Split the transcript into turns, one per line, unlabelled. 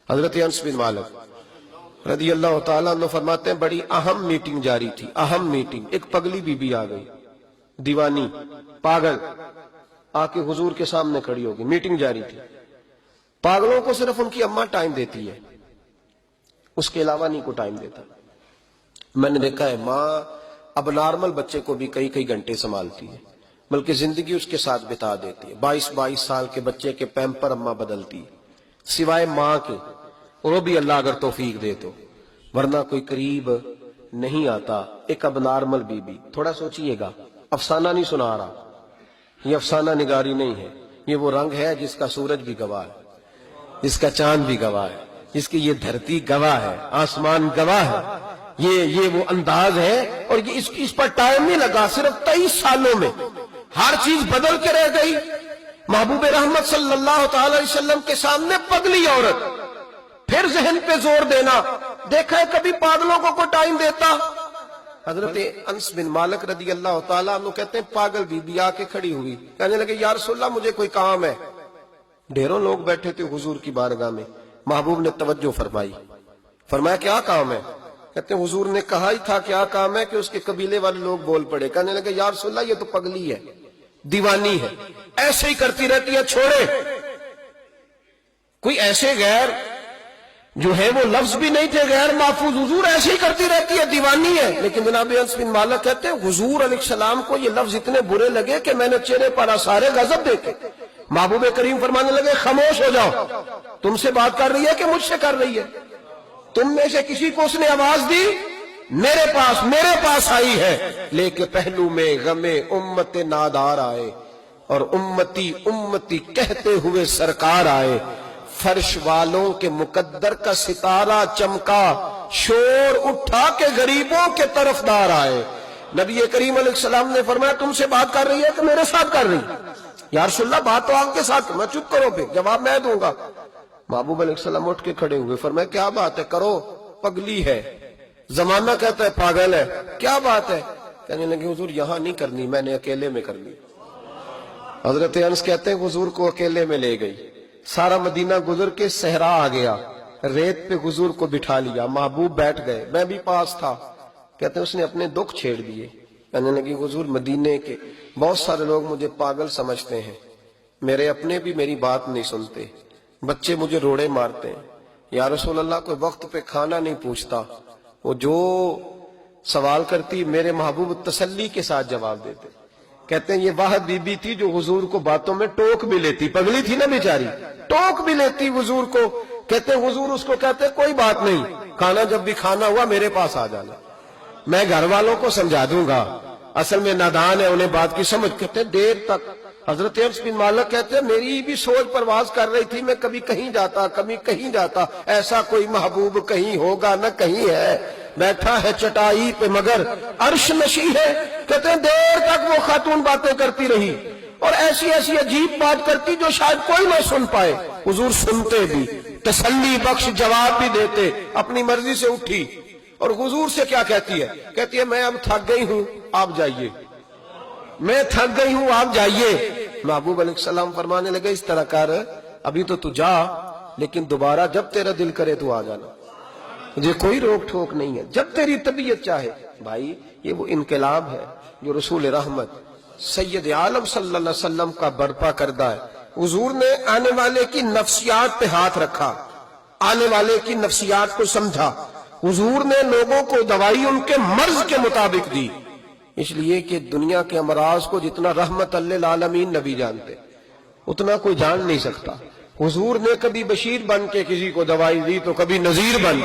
حضرت انس بن مالک رضی اللہ تعالیٰ عنہ فرماتے ہیں بڑی اہم میٹنگ جاری تھی، اہم میٹنگ. ایک پگلی بی بی آ گئی، دیوانی، پاگل، آ کے حضور کے سامنے کھڑی ہوگی. میٹنگ جاری تھی. پاگلوں کو صرف ان کی اماں ٹائم دیتی ہے، اس کے علاوہ نہیں کو ٹائم دیتا. میں نے دیکھا ہے ماں اب نارمل بچے کو بھی کئی کئی گھنٹے سنبھالتی ہے، بلکہ زندگی اس کے ساتھ بتا دیتی ہے. 22 سال کے بچے کے پیمپر اماں بدلتی ہے، سوائے ماں کے، وہ بھی اللہ اگر توفیق دے تو، ورنہ کوئی قریب نہیں آتا. ایک اب نارمل بی بی. تھوڑا سوچئے گا، افسانہ نہیں سنا رہا، یہ افسانہ نگاری نہیں ہے، یہ وہ رنگ ہے جس کا سورج بھی گواہ ہے، جس کا چاند بھی گواہ ہے، جس کی یہ دھرتی گواہ ہے، آسمان گواہ ہے. یہ وہ انداز ہے، اور یہ اس پر ٹائم نہیں لگا، صرف 23 سالوں میں ہر چیز بدل کے رہ گئی. محبوب رحمت صلی اللہ تعالی علیہ وسلم کے سامنے پگلی عورت، پھر ذہن پہ زور دینا. دیکھا ہے کبھی پاگلوں کو کوئی ٹائم دیتا؟ حضرت انس بن مالک رضی اللہ تعالیٰ عنہ کہتے ہیں پاگل بی بی آ کے کھڑی ہوئی، کہنے لگے یا رسول اللہ مجھے کوئی کام ہے. ڈھیروں لوگ بیٹھے تھے حضور کی بارگاہ میں. محبوب نے توجہ فرمائی، فرمایا کیا کام ہے؟ کہتے ہیں حضور نے کہا ہی تھا کیا کام ہے کہ اس کے قبیلے والے لوگ بول پڑے. کہنے لگے یا رسول اللہ یہ تو پگلی ہے، دیوانی ہے، ایسے ہی کرتی رہتی ہے، چھوڑے. کوئی ایسے غیر جو ہے وہ لفظ بھی نہیں تھے غیر محفوظ، حضور ایسے ہی کرتی رہتی ہے، دیوانی ہے. لیکن جناب انس بن مالک کہتے ہیں حضور علیہ السلام کو یہ لفظ اتنے برے لگے کہ میں نے چہرے پر آثار غضب دیکھے. محبوب کریم فرمانے لگے خاموش ہو جاؤ، تم سے بات کر رہی ہے کہ مجھ سے کر رہی ہے؟ تم میں سے کسی کو اس نے آواز دی؟ میرے پاس آئی ہے. لے کے پہلو میں غم امت نادار آئے، اور امتی کہتے ہوئے سرکار آئے. فرش والوں کے مقدر کا ستارہ چمکا، شور اٹھا کے غریبوں کے طرفدار آئے. نبی کریم علیہ السلام نے فرمایا تم سے بات کر رہی ہے کہ میرے ساتھ کر رہی ہے؟ یا رسول اللہ بات تو آپ کے ساتھ، میں چپ کرو، پھر جواب میں دوں گا. محبوب علیہ السلام اٹھ کے کھڑے ہوئے، فرمایا کیا بات ہے؟ کرو، پگلی ہے، زمانہ کہتا ہے پاگل ہے، کیا بات ہے؟ کہنے لگے حضور یہاں نہیں کرنی، میں نے اکیلے میں کرنی. حضرت انس کہتے ہیں حضور کو اکیلے میں لے گئی. سارا مدینہ گزر کے صحرا آ گیا، ریت پہ حضور کو بٹھا لیا، محبوب بیٹھ گئے، میں بھی پاس تھا. کہتے ہیں اس نے اپنے دکھ چھیڑ دیے. کہنے لگی حضور مدینے کے بہت سارے لوگ مجھے پاگل سمجھتے ہیں، میرے اپنے بھی میری بات نہیں سنتے، بچے مجھے روڑے مارتے ہیں. یا رسول اللہ کوئی وقت پہ کھانا نہیں پوچھتا، وہ جو سوال کرتی میرے محبوب تسلی کے ساتھ جواب دیتے. کہتے ہیں یہ واحد بی بی تھی جو حضور کو باتوں میں ٹوک بھی لیتی، پگلی تھی نا بیچاری، ٹوک بھی لیتی حضور کو. کہتے ہیں حضور اس کو کہتے کوئی بات نہیں، کھانا جب بھی کھانا ہوا میرے پاس آ جانا، میں گھر والوں کو سمجھا دوں گا، اصل میں نادان ہے انہیں بات کی سمجھ. کہتے ہیں دیر تک. حضرت انس بن مالک کہتے ہیں میری بھی سوچ پرواز کر رہی تھی، میں کبھی کہیں جاتا کبھی کہیں جاتا، ایسا کوئی محبوب کہیں ہوگا نہ کہیں ہے، بیٹھا ہے چٹائی پہ مگر عرش نشی ہے. کہتے ہیں دیر تک وہ خاتون باتیں کرتی رہی، اور ایسی عجیب بات کرتی جو شاید کوئی نہ سن پائے. حضور سنتے بھی، تسلی بخش جواب بھی دیتے. اپنی مرضی سے اٹھی اور حضور سے کیا کہتی ہے؟ کہتی ہے میں اب تھک گئی ہوں، آپ جائیے، میں تھک گئی ہوں، آپ جائیے. محبوب علیہ السلام فرمانے لگے اس طرح کر، ابھی تو جا، لیکن دوبارہ جب تیرا دل کرے تو آ جانا، مجھے کوئی روک ٹھوک نہیں ہے، جب تیری طبیعت چاہے. بھائی یہ وہ انقلاب ہے جو رسول رحمت سید عالم صلی اللہ علیہ وسلم کا برپا کردہ ہے. حضور نے آنے والے کی نفسیات پہ ہاتھ رکھا، آنے والے کی نفسیات کو سمجھا. حضور نے لوگوں کو دوائی ان کے مرض کے مطابق دی، اس لیے کہ دنیا کے امراض کو جتنا رحمت للعالمین نبی جانتے اتنا کوئی جان نہیں سکتا. حضور نے کبھی بشیر بن کے کسی کو دوائی دی تو کبھی نذیر بن